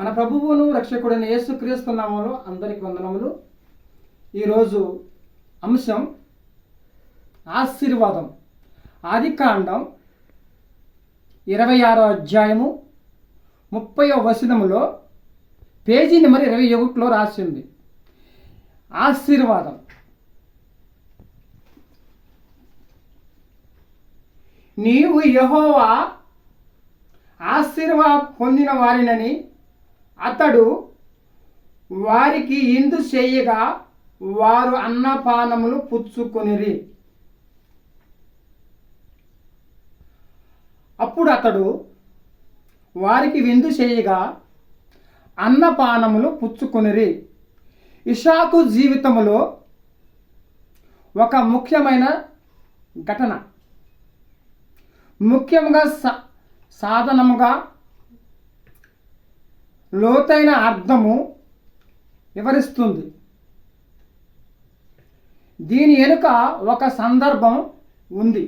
మన ప్రభువును రక్షకుడైన యేసుక్రీస్తు నామములో అందరికి వందనములు. ఈరోజు అంశం ఆశీర్వాదం. ఆదికాండం 26వ అధ్యాయము 30వ వచనములో పేజీ నెంబర్ 21లో రాసింది. ఆశీర్వాదం. నీవు యెహోవా పొందిన వారినని అతడు వారికి ఇందు చేయగా వారు అన్నపానములు పుచ్చుకొనిరి. అప్పుడు అతడు వారికి విందు చేయగా అన్నపానములు పుచ్చుకొనిరి. ఇషాకు జీవితంలో ఒక ముఖ్యమైన ఘటన, ముఖ్యంగా సాధనముగా లోతైన అర్థము వివరిస్తుంది. దీని వెనుక ఒక సందర్భం ఉంది.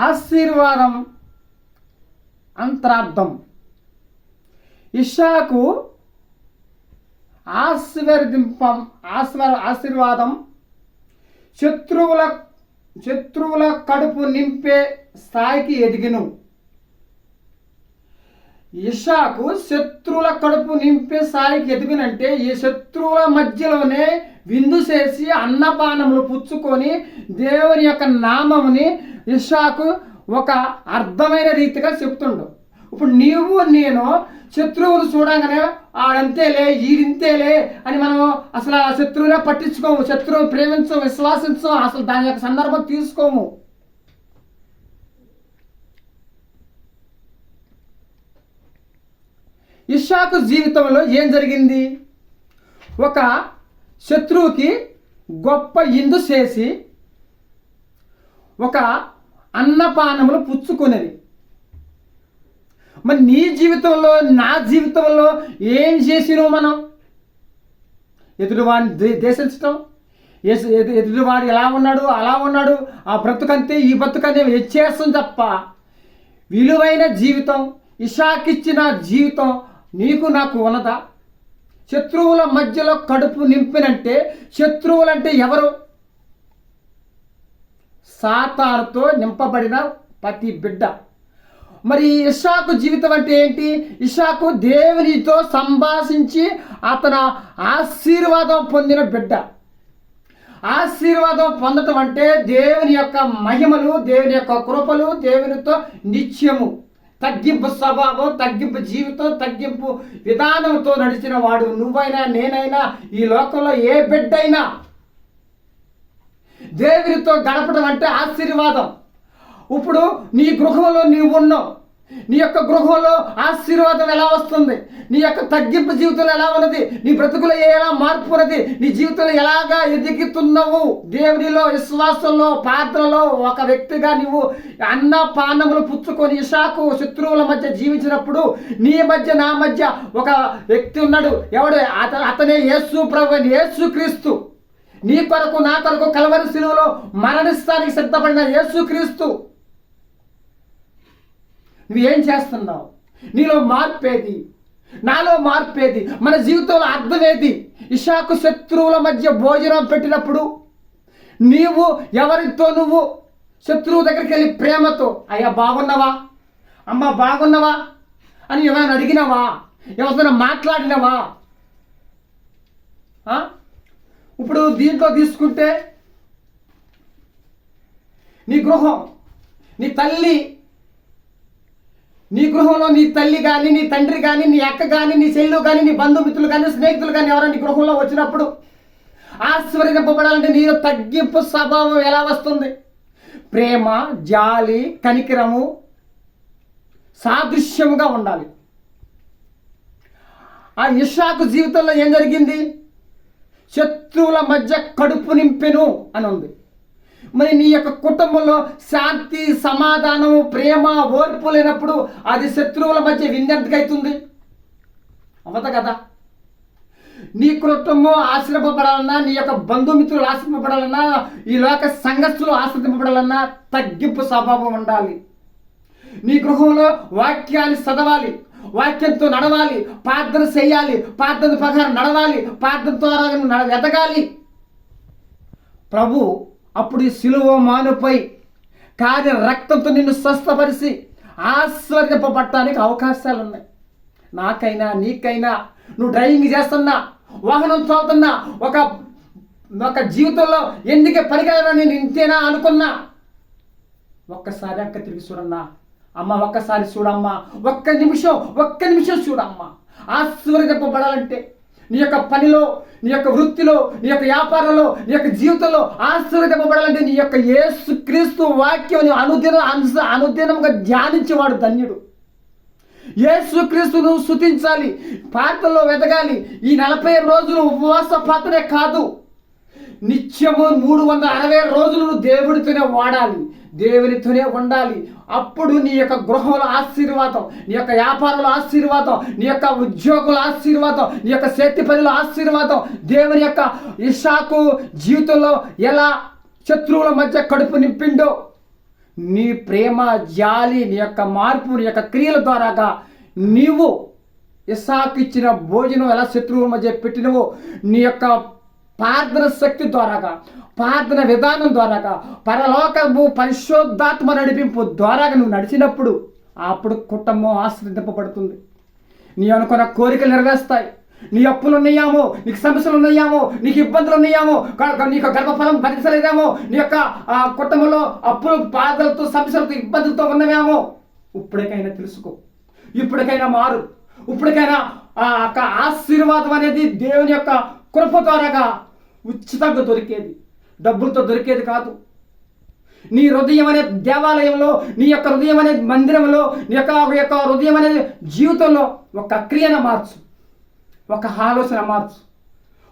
ఆశీర్వాదం అంతరార్థం. ఇషాకు ఆశీర్వాదం శత్రువుల కడుపు నింపే స్థాయికి ఎదిగిను. ఇషాకు శత్రువుల కడుపు నింపే స్థాయికి ఎదిగినంటే ఈ శత్రువుల మధ్యలోనే విందు చేసి అన్నపానములు పుచ్చుకొని దేవుని యొక్క నామముని ఇషాకు ఒక అర్థమైన రీతిగా చెప్తుండు. ఇప్పుడు నీవు నేను శత్రువులు చూడంగానే ఆడంతేలే ఈడింతేలే అని మనం అసలు ఆ శత్రువునే పట్టించుకోము, శత్రువు ప్రేమించము, విశ్వాసించము, అసలు దాని యొక్క సందర్భం తీసుకోము. ఇషాకు జీవితంలో ఏం జరిగింది? ఒక శత్రువుకి గొప్ప ఇందు చేసి ఒక అన్నపానములు పుచ్చుకొనేది. మరి నీ జీవితంలో నా జీవితంలో ఏం చేసినావు మనం? ఎదుటివాడిని దేశించటం, ఎదుటివాడు ఎలా ఉన్నాడు అలా ఉన్నాడు, ఆ బ్రతుకంతే ఈ బ్రతుకంతే వ్యత్యాసం తప్ప విలువైన జీవితం ఇషాకిచ్చిన జీవితం నీకు నాకు ఉన్నదా? శత్రువుల మధ్యలో కడుపు నింపినంటే శత్రువులంటే ఎవరు? సాతానుతో నింపబడిన ప్రతి బిడ్డ. మరి ఇషాకు జీవితం అంటే ఏంటి? ఇషాకు దేవునితో సంభాషించి అతను ఆశీర్వాదం పొందిన బిడ్డ. ఆశీర్వాదం పొందటం అంటే దేవుని యొక్క మహిమలు, దేవుని యొక్క కృపలు, దేవునితో నిత్యము తగ్గింపు స్వభావం, తగ్గింపు జీవితం, తగ్గింపు విధానంతో నడిచిన వాడు నువ్వైనా నేనైనా ఈ లోకంలో ఏ బిడ్డైనా దేవునితో గడపడం అంటే ఆశీర్వాదం. ఇప్పుడు నీ గృహంలో నీవు ఉన్నావు, నీ యొక్క గృహంలో ఆశీర్వాదం ఎలా వస్తుంది? నీ యొక్క తగ్గింపు జీవితంలో ఎలా ఉన్నది? నీ బ్రతుకులో ఎలా మార్పు ఉన్నది? నీ జీవితంలో ఎలాగా ఎదుగుతున్నావు? దేవునిలో, విశ్వాసంలో, ప్రార్థనలో ఒక వ్యక్తిగా నువ్వు అన్నపానములు పుచ్చుకొని ఇషాకు శత్రువుల మధ్య జీవించినప్పుడు నీ మధ్య నా మధ్య ఒక వ్యక్తి ఉన్నాడు. ఎవడు? అతనే యేసు ప్రభు, యేసుక్రీస్తు. నీ కొరకు నా కొరకు కల్వరి శిలువలో మరణిస్తానికి సిద్ధపడిన యేసుక్రీస్తు. నువ్వేం చేస్తున్నావు? నీలో మార్పేది, నాలో మార్పేది, మన జీవితంలో అర్థమేది? ఇషాకు శత్రువుల మధ్య భోజనం పెట్టినప్పుడు నీవు ఎవరితో నువ్వు శత్రువు దగ్గరికి వెళ్ళి ప్రేమతో అయ్యా బాగున్నావా, అమ్మ బాగున్నావా అని ఎవరైనా అడిగినావా? ఎవరైనా మాట్లాడినావా? ఇప్పుడు దీంట్లో తీసుకుంటే నీ గృహం, నీ తల్లి, నీ గృహంలో నీ తల్లి కానీ, నీ తండ్రి కానీ, నీ అక్క కానీ, నీ చెల్లు కానీ, నీ బంధుమిత్రులు కానీ, స్నేహితులు కానీ ఎవరైనా నీ గృహంలో వచ్చినప్పుడు ఆశీర్వదింపబడాలంటే నీలో తగ్గింపు స్వభావం ఎలా వస్తుంది? ప్రేమ, జాలి, కనికరము సాదృశ్యముగా ఉండాలి. ఆ ఇషాకు జీవితంలో ఏం జరిగింది? శత్రువుల మధ్య కడుపు నింపెను అని ఉంది. మరి నీ యొక్క కుటుంబంలో శాంతి, సమాధానము, ప్రేమ, ఓర్పు లేనప్పుడు అది శత్రువుల మధ్య విందెంతకైతుంది? అవ్వదు కదా. నీ కుటుంబం ఆశ్రయింపబడాలన్నా, నీ యొక్క బంధుమిత్రులు ఆశ్రయింపబడాలన్నా, ఈ లోక సంఘస్థులు ఆశ్రయింపబడాలన్నా తగ్గింపు స్వభావం ఉండాలి. నీ గృహంలో వాక్యాన్ని చదవాలి, వాక్యంతో నడవాలి, ప్రార్థన చేయాలి, ప్రార్థన ప్రకారం నడవాలి, ప్రార్థన ద్వారా ఎదగాలి. ప్రభు అప్పుడు ఈ సిలువ మానుపై కార్య రక్తంతో నిన్ను స్వస్థపరిచి ఆశీర్వదింపబడటానికి అవకాశాలు ఉన్నాయి. నాకైనా నీకైనా, నువ్వు డ్రైవింగ్ చేస్తున్నా, వాహనం తోలుతున్నా, ఒక జీవితంలో ఎందుకే పనికిరాని నేను ఇంతేనా అనుకున్నా, ఒక్కసారి అక్క తిరిగి చూడన్నా, అమ్మ ఒక్కసారి చూడమ్మా, ఒక్క నిమిషం చూడమ్మా. ఆశీర్వదింపబడాలంటే నీ యొక్క పనిలో, నీ యొక్క వృత్తిలో, నీ యొక్క వ్యాపారంలో, నీ యొక్క జీవితంలో ఆశీర్వదింపబడాలంటే నీ యొక్క యేసుక్రీస్తు వాక్యం అనుదినంగా ధ్యానించేవాడు ధన్యుడు. యేసుక్రీస్తును స్తుతించాలి, ప్రార్థనలో వెతగాలి. ఈ 40 రోజులు ఉపవాస ప్రార్థనే కాదు, నిత్యము 360 రోజులు నువ్వు దేవుడితోనే వాడాలి, దేవునితోనే ఉండాలి. అప్పుడు నీ యొక్క గృహంలో ఆశీర్వాదం, నీ యొక్క వ్యాపారంలో ఆశీర్వాదం, నీ యొక్క ఉద్యోగంలో ఆశీర్వాదం, నీ యొక్క చేతి పనిలో ఆశీర్వాదం. దేవుని యొక్క ఇస్సాకు జీవితంలో ఎలా శత్రువుల మధ్య కడుపు నింపిండో, నీ ప్రేమ, జాలి, నీ యొక్క మార్పు, నీ యొక్క క్రియల ద్వారాగా నీవు ఇస్సాకు ఇచ్చిన భోజనం ఎలా శత్రువుల మధ్య పెట్టినవో, నీ యొక్క ప్రార్థన శక్తి ద్వారాగా, ప్రార్థన విధానం ద్వారాగా, పరలోకము పరిశుద్ధాత్మ నడిపింపు ద్వారాగా నువ్వు నడిచినప్పుడు అప్పుడు కుటుంబం ఆశ్రదింపబడుతుంది. నీ అనుకున్న కోరికలు నెరవేరుస్తాయి. నీ అప్పులు ఉన్నాయేమో, నీకు సమస్యలు ఉన్నాయేమో, నీకు ఇబ్బందులు ఉన్నాయేమో, నీకు గర్భఫలం భరించలేదేమో, నీ యొక్క కుటుంబంలో అప్పులు, బాధలతో, సమస్యలతో, ఇబ్బందులతో ఉన్నవేమో, ఇప్పటికైనా తెలుసుకో, ఇప్పటికైనా మారు. ఇప్పటికైనా ఆశీర్వాదం అనేది దేవుని యొక్క కృప ద్వారాగా ఉచితంగా దొరికేది, డబ్బులతో దొరికేది కాదు. నీ హృదయం అనే దేవాలయంలో, నీ యొక్క హృదయం అనే మందిరంలో, నీ యొక్క హృదయం అనే జీవితంలో ఒక క్రియను మార్చు, ఒక ఆలోచన మార్చు,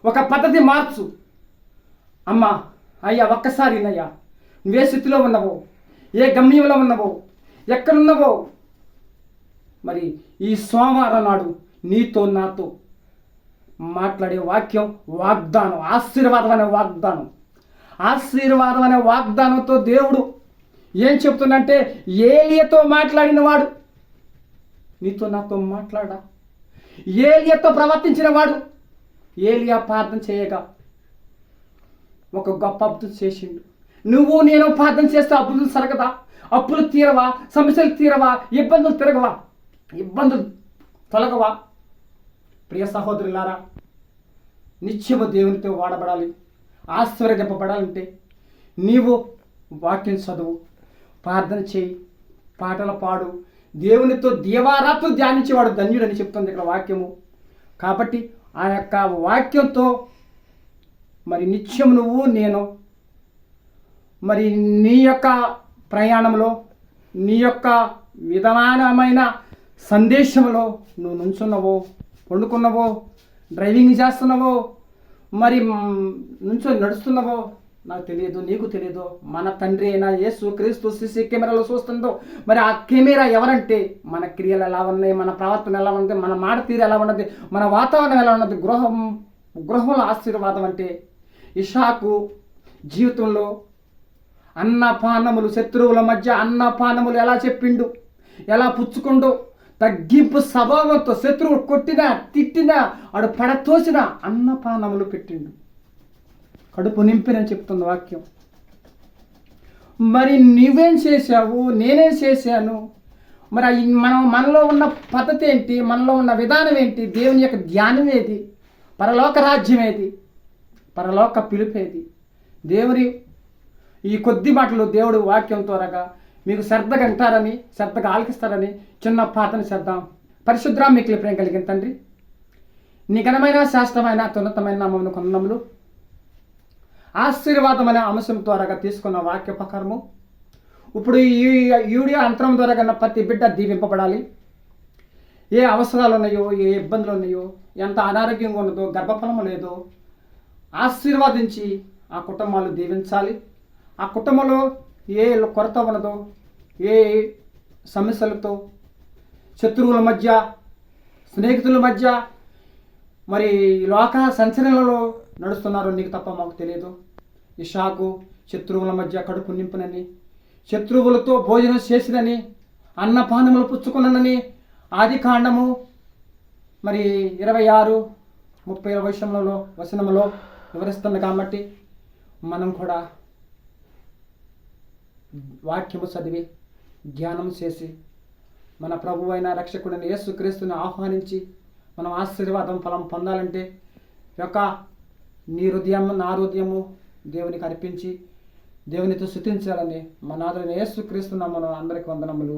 ఒక పద్ధతి మార్చు. అమ్మా, అయ్యా ఒక్కసారి నయ్యా, నువ్వే స్థితిలో ఉన్నావో, ఏ గమ్యంలో ఉన్నావో, ఎక్కడున్నావో, మరి ఈ సోమవారం నాడు నీతో నాతో మాట్లాడే వాక్యం వాగ్దానం, ఆశీర్వాదం అనే వాగ్దానంతో దేవుడు ఏం చెప్తుందంటే, ఏలియాతో మాట్లాడిన వాడు నీతో నాతో మాట్లాడా, ఏలియాతో ప్రవర్తించిన వాడు, ఏలియా ప్రార్థన చేయగా ఒక గొప్ప అద్భుతం చేసిండు. నువ్వు నేను ప్రార్థన చేస్తే అద్భుతం జరగదా? అప్పులు తీరవా? సమస్యలు తీరవా? ఇబ్బందులు తొలగవా? ప్రియ సహోదరులారా, నిత్యము దేవునితో వాడబడాలి, ఆశీర్వదింపబడాలంటే నీవు వాక్యం చదువు, ప్రార్థన చేయి, పాటలు పాడు, దేవునితో దీవారాత్రు ధ్యానించేవాడు ధన్యుడని చెప్తుంది ఇక్కడ వాక్యము. కాబట్టి ఆ యొక్క వాక్యంతో మరి నిత్యం నువ్వు నేను మరి నీ యొక్క ప్రయాణంలో, నీ యొక్క విధానమైన సందేశంలో నువ్వు నుంచున్నావో, వండుకున్నావో, డ్రైవింగ్ చేస్తున్నావో, మరి నుంచొని నడుస్తున్నావో నాకు తెలియదు, నీకు తెలియదు. మన తండ్రి అయినా యేసు క్రీస్తు సీసీ కెమెరాలో చూస్తుందో, మరి ఆ కెమెరా ఎవరంటే మన క్రియలు ఎలా ఉన్నాయి, మన ప్రవర్తన ఎలా ఉంది, మన మాట తీరు ఎలా ఉన్నది, మన వాతావరణం ఎలా ఉన్నది. గృహంలో ఆశీర్వాదం అంటే ఇస్సాకు జీవితంలో అన్నపానములు, శత్రువుల మధ్య అన్నపానములు ఎలా చెప్పిండు, ఎలా పుచ్చుకుండు, తగ్గింపు స్వభావంతో శత్రువులు కొట్టినా తిట్టినా ఆడు పడతోసిన అన్నపానములు పెట్టిండు, కడుపు నింపినని చెప్తుంది వాక్యం. మరి నువ్వేం చేశావు, నేనేం చేశాను? మరి మనలో ఉన్న పద్ధతి ఏంటి, మనలో ఉన్న విధానం ఏంటి, దేవుని యొక్క ధ్యానం ఏది, పరలోక రాజ్యం ఏది, పరలోక పిలుపేది? దేవుని ఈ కొద్ది మాటలు దేవుడు వాక్యం త్వరగా మీకు శ్రద్ధగా వింటారని, శ్రద్ధగా ఆలకిస్తారని చిన్న ప్రార్థన చేద్దాం. పరిశుద్ర మీకు ప్రేమ కలిగిన తండ్రి, నీ ఘనమైన శాస్త్రమైన ఉన్నతమైన నామమును కొందనములు ఆశీర్వాదం అనే అంశం ద్వారాగా తీసుకున్న వాక్య ప్రకారము ఇప్పుడు ఈ వీడియో అంతరం ద్వారా కన్నా ప్రతి బిడ్డ దీవింపబడాలి. ఏ అవసరాలు ఉన్నాయో, ఏ ఇబ్బందులు ఉన్నాయో, ఎంత అనారోగ్యంగా ఉన్నదో, గర్భఫలం లేదో ఆశీర్వాదించి ఆ కుటుంబాలు దీవించాలి. ఆ కుటుంబంలో ఏ కొరత ఉన్నదో, ఏ సమస్యలతో శత్రువుల మధ్య, స్నేహితుల మధ్య, మరి లోక సంచలనాలలో నడుస్తున్నారో నీకు తప్ప మాకు తెలియదు. ఇస్సాకు శత్రువుల మధ్య కడుపు నింపునని, శత్రువులతో భోజనం చేసినని అన్నపానములు పుచ్చుకున్నానని ఆది కాండము మరి 26-30 వచనములో వివరిస్తుంది. కాబట్టి మనం కూడా వాక్యము చదివి ధ్యానం చేసి మన ప్రభువు అయిన రక్షకుడైన యేసుక్రీస్తుని ఆహ్వానించి మనం ఆశీర్వాదం ఫలం పొందాలంటే యొక్క నీ హృదయం నా హృదయము దేవునికి అర్పించి దేవునితో స్తుతించాలని మన నాథుడైన యేసుక్రీస్తు నామమున అందరికీ వందనములు.